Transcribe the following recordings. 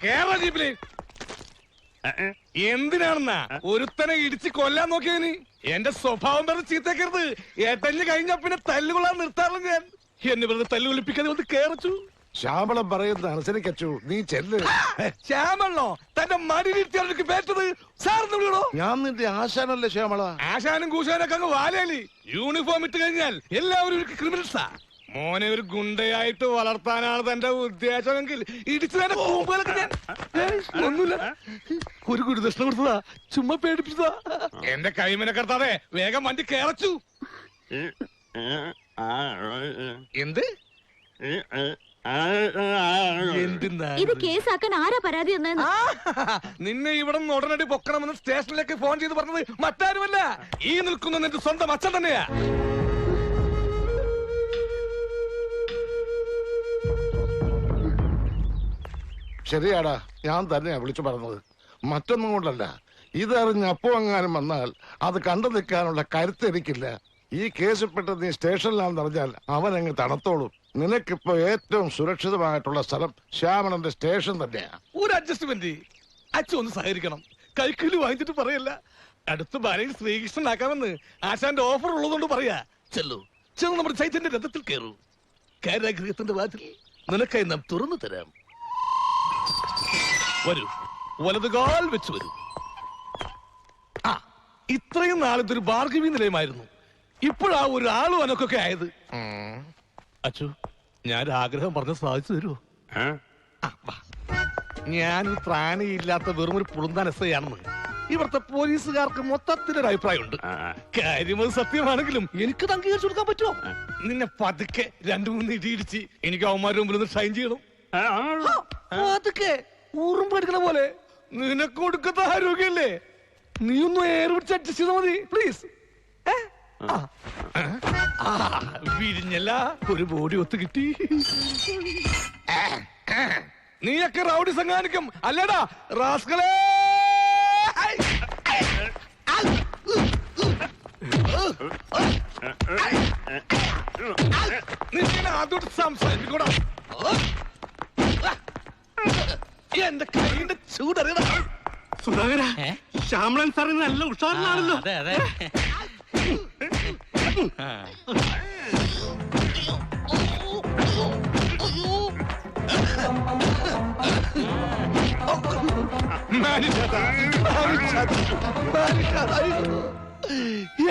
കേരള ജീപ്പില് എന്തിനാണെന്നാ ഒരുത്തനെ ഇടിച്ച് കൊല്ലാൻ നോക്കിയതിന്? എന്റെ സ്വഭാവം വെറുതെ ചീത്തക്കരുത്. ഏട്ടഞ്ഞ് കഴിഞ്ഞ പിന്നെ തല്ലുകൊള്ളാൻ നിർത്താറില്ല ഞാൻ. എന്നെ വെറുതെ തല്ലുകൊള്ളിപ്പിക്കാതെ വന്ന് കേറച്ചു. ശ്യാമളം പറയുന്നത് അനുസരിക്കച്ചു. നീ ചെല്ല്. ശ്യാമളോ തന്റെ മടിയിലിരുത്തിയാണ് പേറ്റത്? സാറിന് വിളിക്കണോ? ഞാൻ നിന്റെ ആശാനല്ലേ ശ്യാമള? ആശാനും കൂശാനൊക്കെ അങ്ങ് വാലയില്. യൂണിഫോം ഇട്ട് കഴിഞ്ഞാൽ എല്ലാവരും ക്രിമിനൽസാ. മോനെ ഒരു ഗുണ്ടയായിട്ട് വളർത്താനാണ് തന്റെ ഉദ്ദേശമെങ്കിൽ ഇടിച്ചു തന്നെ കൂമ്പുകളൊക്കെ ഞാൻ ഒന്നുമില്ല. ഒരു ഗുരുദക്ഷിണ കൊടുത്തതാ, ചുമ്മാ പേടിപ്പിച്ചതാ. എന്റെ കൈമനെ കടത്താതെ വേഗം വണ്ടി കേറച്ചു. എന്ത് ഇത് കേസാക്കാൻ ആരാ പരാതി തന്നെന്ന്? നിന്നെ ഇവിടെ നിന്ന് ഉടനടി പൊക്കണമെന്ന് സ്റ്റേഷനിലേക്ക് ഫോൺ ചെയ്ത് പറഞ്ഞത് മറ്റാരുമല്ല, ഈ നിൽക്കുന്ന നിന്റെ സ്വന്തം അച്ഛൻ തന്നെയാ. ശരിയാടാ, ഞാൻ തന്നെയാ വിളിച്ചു പറഞ്ഞത്. മറ്റൊന്നും കൊണ്ടല്ല. ഇതറിഞ്ഞ് അപ്പോ എങ്ങാനും വന്നാൽ അത് കണ്ടു നിൽക്കാനുള്ള കരുത്ത് എനിക്കില്ല. ഈ കേസിൽപ്പെട്ട് നീ സ്റ്റേഷനിലാണെന്ന് അറിഞ്ഞാൽ അവനങ്ങ് തണുത്തോളും. നിനക്കിപ്പോ ഏറ്റവും സുരക്ഷിതമായിട്ടുള്ള സ്ഥലം ശ്യാമളന്റെ സ്റ്റേഷൻ തന്നെയാ. ഒരു അഡ്ജസ്റ്റ്മെന്റ് അച്ഛൻ ഒന്ന് സഹകരിക്കണം. കൈക്കൂലി വാങ്ങിച്ചിട്ട് പറയല്ല. അടുത്ത ഭാര്യയിൽ ശ്രീകൃഷ്ണനാക്കാമെന്ന് ആശാന്റെ ഓഫർ ഉള്ളതുകൊണ്ട് പറയാ. ചെല്ലു ചെന്ന് നമ്മുടെ ചൈതന്യ രഥത്തിൽ കയറൂ. കാരാഗൃഹത്തിന്റെ വാതിൽ നിനക്കായി നാം തുറന്നു തരാം. വരൂ, വലതുകാൽ വെച്ച് വരൂ. ആ, ഇത്രയും നാളിതൊരു ഭാർഗവി നിലയമായിരുന്നു. ഇപ്പോഴാ ഒരു ആളും അനക്കൊക്കെ ആയത്. അച്ചു, ഞാൻ ആഗ്രഹം പറഞ്ഞ് സാധിച്ചു തരുമോ? ഞാനൊരു ത്രാണിയില്ലാത്ത വെറും ഒരു പുളുന്താൻ എസ് ഐ ആണെന്ന് ഇവിടുത്തെ പോലീസുകാർക്ക് മൊത്തത്തിലൊരു അഭിപ്രായമുണ്ട്. കാര്യം അത് സത്യമാണെങ്കിലും എനിക്ക് അംഗീകരിച്ചു കൊടുക്കാൻ പറ്റുമോ? നിന്നെ പതുക്കെ 2-3 ഇടിയിടിച്ച് എനിക്ക് അവന്മാരുടെ മുമ്പിൽ ഒന്ന് ഷൈൻ ചെയ്യണം. പതുക്കെ ഊറും പഠിക്കണ പോലെ. നിനക്ക് കൊടുക്കത്ത ആരോഗ്യല്ലേ? നീ ഒന്ന് എയർ പിടിച്ച് അഡ്ജസ്റ്റ് ചെയ്താൽ മതി പ്ലീസ്. വിരിഞ്ഞല്ല, ഒരു ബോഡി ഒത്തു കിട്ടി. നീയൊക്കെ റൗഡി സംഘാനിക്കും അല്ലടാ റാസ്കളേ. അതോട്ട് സംസാരിക്കൂടാ. എന്റെ കൈന്റെ ചൂടറിയടാ. സുധാകര, ശ്യാമളൻ സാറിന് നല്ല ഉഷാറിലാണല്ലോ.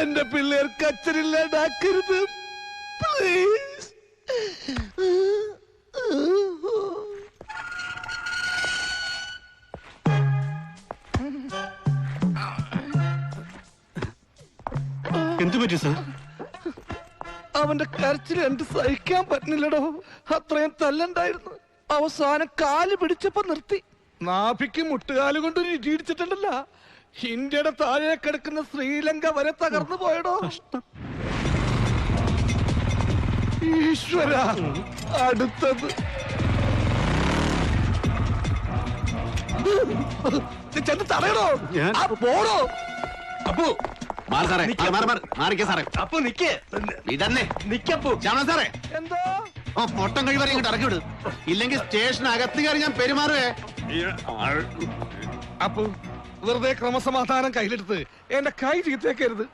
എന്റെ പിള്ളേർക്ക് അച്ഛനില്ലാണ്ടാക്കരുത് പ്ലീസ്. എന്തു പറ്റി സാർ? അവന്റെ കരച്ചിൽ എനിക്ക് സഹിക്കാൻ പറ്റുന്നില്ലടോ. അത്രയും തല്ലുണ്ടായിരുന്നു. അവസാനം കാല് പിടിച്ചപ്പോ നിർത്തി. നാഭിക്ക് മുട്ടുകാല് കൊണ്ട് ഇടിച്ചിട്ടുണ്ടല്ല. ഇന്ത്യയുടെ താഴെ കിടക്കുന്ന ശ്രീലങ്ക വരെ തകർന്നു പോയടോ. ഈശ്വര, അടുത്തത് ചെന്ന് തടയണോ? പോടോ. അപ്പു സാറേ, അപ്പൊ നിക്കേ നിക്കപ്പോ. സാറേ, എന്തോ പൊട്ടം കഴിവരെ ഇങ്ങോട്ട് ഇറക്കി വിടും. ഇല്ലെങ്കിൽ സ്റ്റേഷനകത്ത് കയറി ഞാൻ പെരുമാറുവേ. അപ്പൊ വെറുതെ ക്രമസമാധാനം കയ്യിലെടുത്ത് എന്റെ കൈ ചീത്തേക്കരുത്.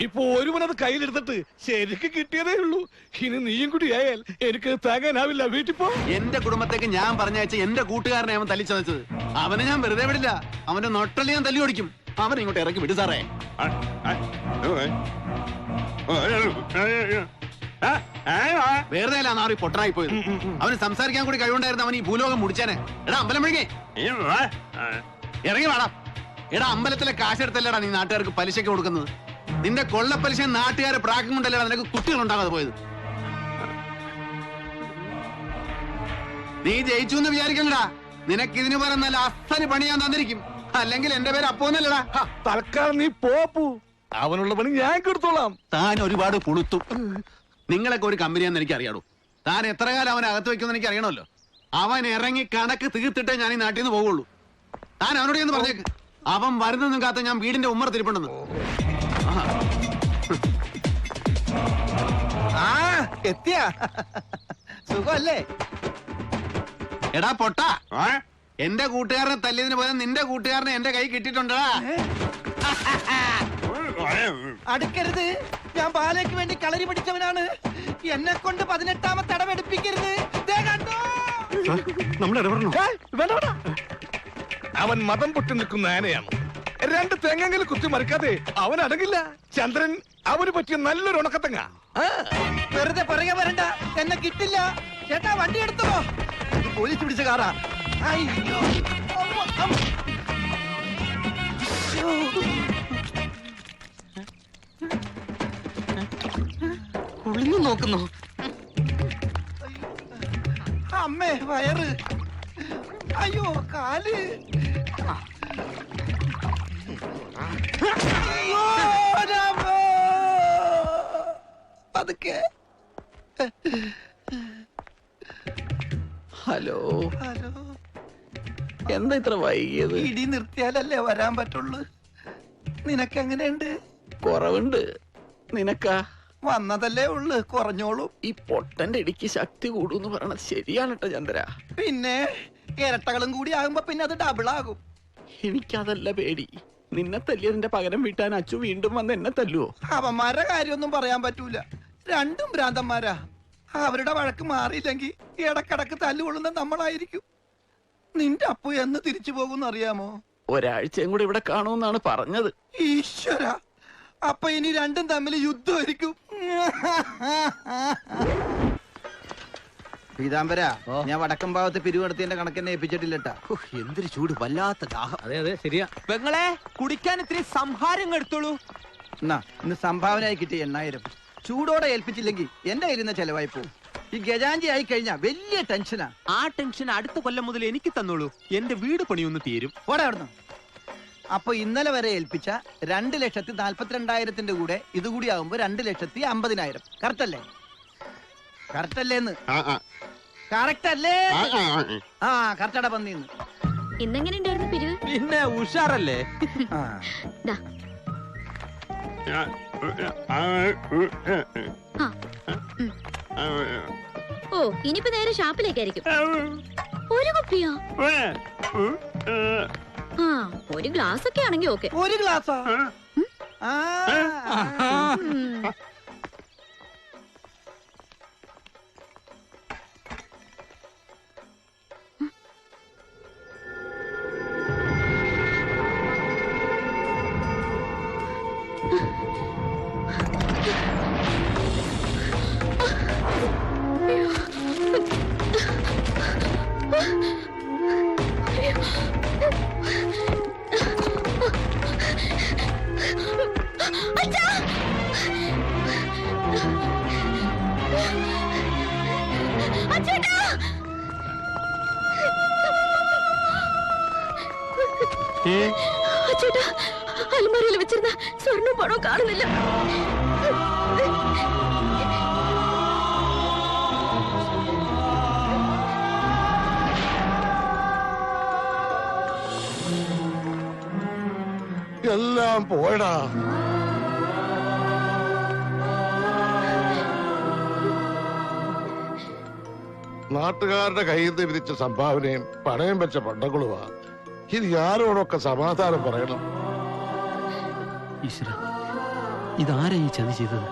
ഇപ്പൊ ഒരുവനത് കയ്യിലെടുത്തിട്ട് ശരിക്ക് കിട്ടിയതേ ഉള്ളൂ. ഇനി നീയും കൂടി ആയാൽ എനിക്ക് താങ്ങാനാവില്ല. വീട്ടിൽ പോ. എന്റെ കുടുംബത്തേക്ക് ഞാൻ പറഞ്ഞയച്ച എന്റെ കൂട്ടുകാരനെ അവൻ തല്ലിച്ചതച്ചത്. അവനെ ഞാൻ വെറുതെ വിടില്ല. അവന്റെ നൊട്ടല് ഞാൻ തല്ലി ഓടിക്കും. അവനെ ഇങ്ങോട്ട് ഇറക്കി വിട് സാറേ. വെറുതെ അല്ല നാറി പൊട്ടനായി പോയത്. അവന് സംസാരിക്കാൻ കൂടി കഴിവുണ്ടായിരുന്നു. അവൻ ഈ ഭൂലോകം മുടിച്ചേനെ. എടാ അമ്പലം വിളിക്കേ, ഇറങ്ങി വേണം. എടാ അമ്പലത്തിലെ കാശെടുത്തല്ലേടാ നീ നാട്ടുകാർക്ക് പലിശയ്ക്ക് കൊടുക്കുന്നത്. നിന്റെ കൊള്ളപ്പലിശ നാട്ടുകാരെ പ്രാക്കം കൊണ്ടല്ലേടാ നിനക്ക് കുട്ടികൾ ഉണ്ടാകാതെ പോയത്. നീ ജയിച്ചു എന്ന് വിചാരിക്കണ്ടടാ. നിനക്ക് ഇതിനു പകരം നല്ല അസ്ഥന് പണി ഞാൻ തന്നിരിക്കും. അല്ലെങ്കിൽ എന്റെ പേര് അപ്പോന്നല്ലടാ. തൽക്കാലം നീ പോപ്പു. അവനുള്ള പണി ഞാൻ കൊടുത്തോളാം. താൻ ഒരുപാട് പുളുത്തു. നിങ്ങളൊക്കെ ഒരു കമ്പനിയാന്ന് എനിക്ക് അറിയാടൂ. താൻ എത്ര കാലം അവനെ അകത്ത് വെക്കുമെന്ന് എനിക്ക് അറിയണമല്ലോ. അവൻ ഇറങ്ങി കണക്ക് തീർത്തിട്ടേ ഞാൻ ഈ നാട്ടിൽ നിന്ന് പോവുള്ളൂ. താൻ അവനോട് എന്ന് പറഞ്ഞേക്ക്. അവൻ വരുന്നതും കാത്ത ഞാൻ വീടിന്റെ ഉമ്മറത്തിരിപ്പുണ്ടെന്ന്. എത്തിയാ സുഖല്ലേ? എടാ പൊട്ടാ, എന്റെ കൂട്ടുകാരനെ തല്ലിയതിന് പോലെ നിന്റെ കൂട്ടുകാരനെ എന്റെ കൈ കിട്ടിയിട്ടുണ്ടടാ. അടുക്കരുത്, ഞാൻ ബാലയ്ക്ക് വേണ്ടി കളരി പഠിച്ചവനാണ്. എന്നെ കൊണ്ട് 18ാമത്തെ അടവെടുപ്പിക്കരുത്. ദേ കണ്ടോ? അവൻ മതം പൊട്ടി നിൽക്കുന്ന ആനയാണ്. 2 തെങ്ങെങ്കിലും കുത്തി മറിക്കാതെ അവൻ അടങ്ങില്ല. ചന്ദ്രൻ അവന് പറ്റിയ നല്ലൊരു ഉണക്കത്തങ്ങ. വെറുതെ പറയാ വരണ്ട, എന്നെ കിട്ടില്ല. ചേട്ടാ വണ്ടി എടുത്തോ, ഇത് പോലീസ് പിടിച്ച കാറാ. അയ്യോ, അമ്മ, അമ്മ. ശ്ശോ. ഒളിഞ്ഞു നോക്കുന്നു. അമ്മേ, വയറ്. അയ്യോ, കാല്. അയ്യോ, രാമോ. പതുക്കെ. Hello, hello. എന്താ ഇത്ര വൈകിയത്? ഇടി നിർത്തിയാലല്ലേ വരാൻ പറ്റുള്ളൂ. നിനക്കെങ്ങനെയുണ്ട്? കുറവുണ്ട്. നിനക്കാ? വന്നതല്ലേ ഉള്ളു, കുറഞ്ഞോളൂ. ഈ പൊട്ടന്റെ ഇടിക്ക് ശക്തി കൂടൂന്ന് പറയണത് ശരിയാണ് കേട്ടോ ചന്ദ്ര. പിന്നെ ഇരട്ടകളും കൂടി ആകുമ്പോ പിന്നെ അത് ഡബിൾ ആകും. എനിക്കതല്ല പേടി. നിന്നെ തല്ലിയതിന്റെ പകരം വീട്ടാൻ അച്ചു വീണ്ടും വന്ന് എന്നെ തല്ലുവോ? അവന്മാരുടെ കാര്യമൊന്നും പറയാൻ പറ്റൂല. രണ്ടും ഭ്രാന്തന്മാരാ. അവരുടെ വഴക്ക് മാറിയില്ലെങ്കിൽ ഇടക്കിടക്ക് തല്ലുകൊള്ളുന്ന നമ്മളായിരിക്കും. നിന്റെ അപ്പു എന്ന് തിരിച്ചു പോകുന്ന അറിയാമോ? ഒരാഴ്ചയും കൂടി ഇവിടെ കാണുമെന്നാണ് പറഞ്ഞത്. ഈശ്വര, അപ്പൊ ഇനി രണ്ടും തമ്മിൽ യുദ്ധമായിരിക്കും. പീതാംബര, ഞാൻ വടക്കം ഭാഗത്ത് പിരിവെടുത്തതിന്റെ കണക്കെന്നെ ഏൽപ്പിച്ചിട്ടില്ലട്ടാ. എന്തൊരു ചൂട്, വല്ലാത്ത ദാഹം. അതെ അതെ ശരിയാ. പെങ്ങളെ കുടിക്കാൻ ഇത്തിരി സംഭാരം എടുത്തോളൂ. എന്നാ ഇന്ന് സംഭാവനയായി കിട്ടിയ 8000 ചൂടോടെ ഏൽപ്പിച്ചില്ലെങ്കിൽ എന്റെ കയ്യിൽ നിന്ന് ചെലവായി പോകും. ഈ ഗജാഞ്ചി ആയി കഴിഞ്ഞാ വലിയ ടെൻഷനാ. ആ ടെൻഷൻ അടുത്ത കൊല്ലം മുതൽ എനിക്ക് തന്നോളൂ. എന്റെ വീട് പണിയൊന്ന് തീരും. ഓടെ അവിടുന്ന്. അപ്പൊ ഇന്നലെ വരെ ഏൽപ്പിച്ച 2,42,000 കൂടെ ഇതുകൂടി ആകുമ്പോ 2,50,000. കറക്റ്റ് അല്ലേ? കറക്റ്റ് അല്ലേന്ന്? കറക്റ്റ് അല്ലേ? ആ, കറക്റ്റാടാ പന്നിന്ന്. ഇന്നെങ്ങനെ ഉണ്ടായിരുന്നു പിരിവ്? പിന്നെ ഉഷാറല്ലേ? ആ. ദാ. ആ. ഓ, ഇനിയിപ്പോ നേരെ ഷാപ്പിലേക്കായിരിക്കും. ഒരു കുപ്പിയോ? ആ, ഒരു ഗ്ലാസ് ഒക്കെ ആണെങ്കി ഓക്കെ. ഒരു ഗ്ലാസാ? ആ. ചേട്ടാ, അലമാരയിൽ വെച്ചിരുന്ന സ്വർണ്ണവും പണവും കാണുന്നില്ല. എല്ലാം പോയടാ. നാട്ടുകാരുടെ കയ്യിൽ നിന്ന് വിധിച്ച സംഭാവനയും പണയം വെച്ച പണ്ടങ്ങളുമാ. ഇത് ആരോടൊക്കെ സമാധാനം പറയണം. ഈശ്വര, ഇതാരാ ഈ ചതി ചെയ്തത്?